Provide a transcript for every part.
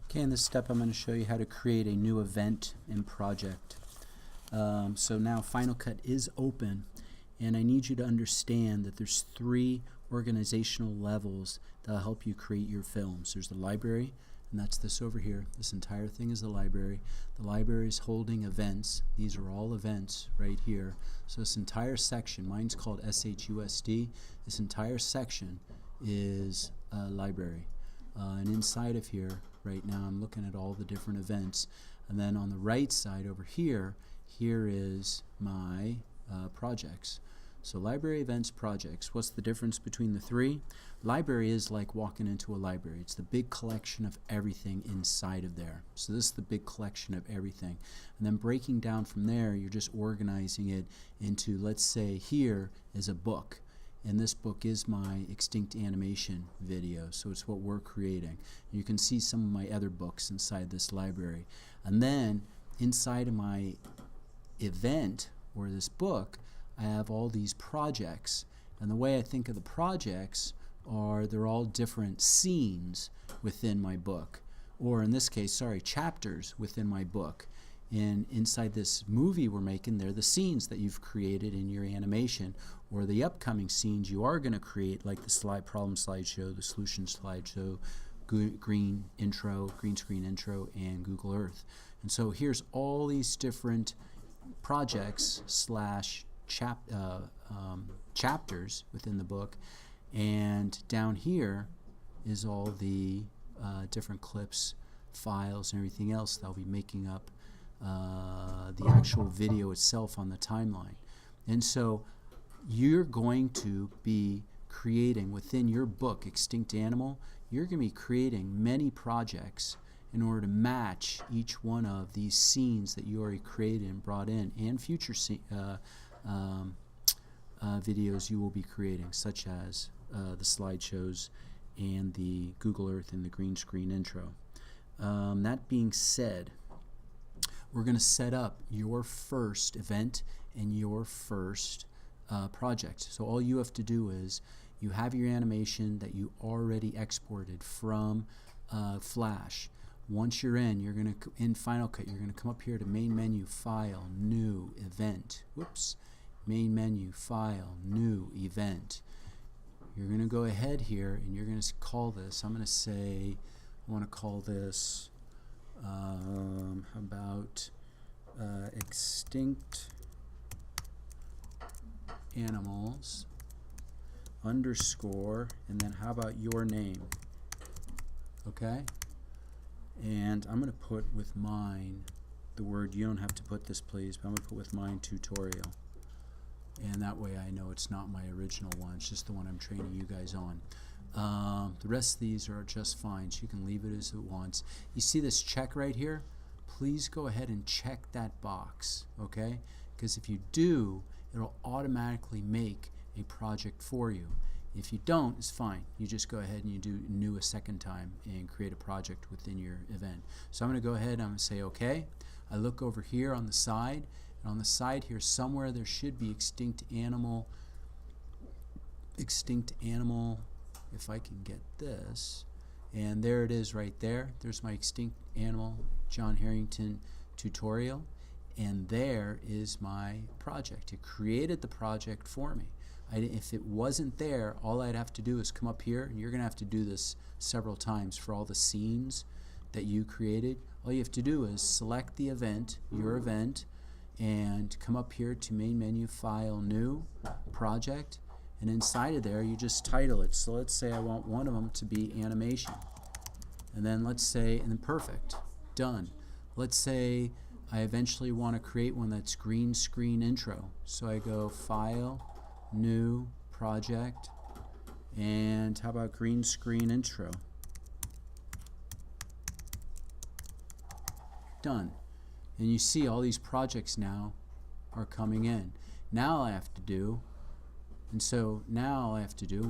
Okay, in this step I'm going to show you how to create a new event in project. So now Final Cut is open, and I need you to understand that there's three organizational levels that'll help you create your films. There's the library, and that's this over here. This entire thing is the library. The library is holding events. These are all events right here. So this entire section, mine's called SHUSD, this entire section is a library. And inside of here, right now, I'm looking at all the different events. And then on the right side over here, here is my projects. So library, events, projects. What's the difference between the three? Library is like walking into a library. It's the big collection of everything inside of there. So this is the big collection of everything. And then breaking down from there, you're just organizing it into, let's say here is a book. And this book is my extinct animation video, so it's what we're creating. You can see some of my other books inside this library. And then inside of my event, or this book, I have all these projects. And the way I think of the projects are they're all different scenes within my book. Or in this case, sorry, chapters within my book. And inside this movie we're making, they're the scenes that you've created in your animation, or the upcoming scenes you are going to create, like the problem slideshow, the solution slideshow, green screen intro, and Google Earth. And so here's all these different projects slash chapters within the book, and down here is all the different clips, files, and everything else that'll be making up the actual video itself on the timeline. And so you're going to be creating within your book, Extinct Animal, you're going to be creating many projects in order to match each one of these scenes that you already created and brought in, and future videos you will be creating, such as the slideshows and the Google Earth and the green screen intro. That being said, we're going to set up your first event and your first project. So all you have to do is you have your animation that you already exported from Flash. Once you're going to, in Final Cut, you're going to come up here to Main Menu, File, New, Event. Whoops. Main Menu, File, New, Event. You're going to go ahead here and you're going to call this, I'm going to say, I want to call this, how about Extinct Animals underscore, and then how about your name? Okay? And I'm going to put with mine the word, you don't have to put this please, but I'm going to put with mine tutorial. And that way I know it's not my original one, it's just the one I'm training you guys on. The rest of these are just fine, so you can leave it as it wants. You see this check right here? Please go ahead and check that box, okay? Because if you do, it'll automatically make a project for you. If you don't, it's fine. You just go ahead and you do new a second time and create a project within your event. So I'm going to go ahead and I'm going to say okay. I look over here on the side, and on the side here somewhere there should be Extinct Animal, if I can get this, and there it is right there. There's my Extinct Animal John Harrington tutorial, and there is my project. It created the project for me. If it wasn't there, all I'd have to do is come up here, and you're going to have to do this several times for all the scenes that you created. All you have to do is select the event, your event, and come up here to Main Menu, File, New, Project, and inside of there you just title it. So let's say I want one of them to be animation, and then let's say, and then perfect, done. Let's say I eventually want to create one that's green screen intro, so I go File, New, Project, and how about green screen intro? Done. And you see all these projects now are coming in. Now all I have to do, and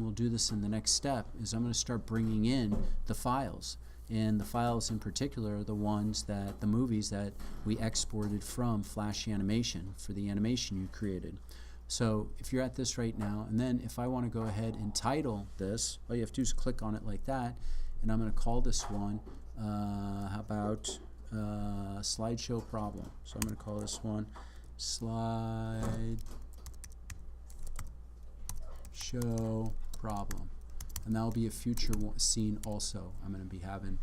we'll do this in the next step, is I'm going to start bringing in the files. And the files in particular are the ones that, the movies that we exported from Flash Animation for the animation you created. So if you're at this right now, and then if I want to go ahead and title this, all you have to do is click on it like that, and I'm going to call this one How about slideshow problem? So I'm going to call this one slide show problem, and that'll be a future scene also I'm going to be having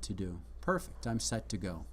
to do. Perfect. I'm set to go.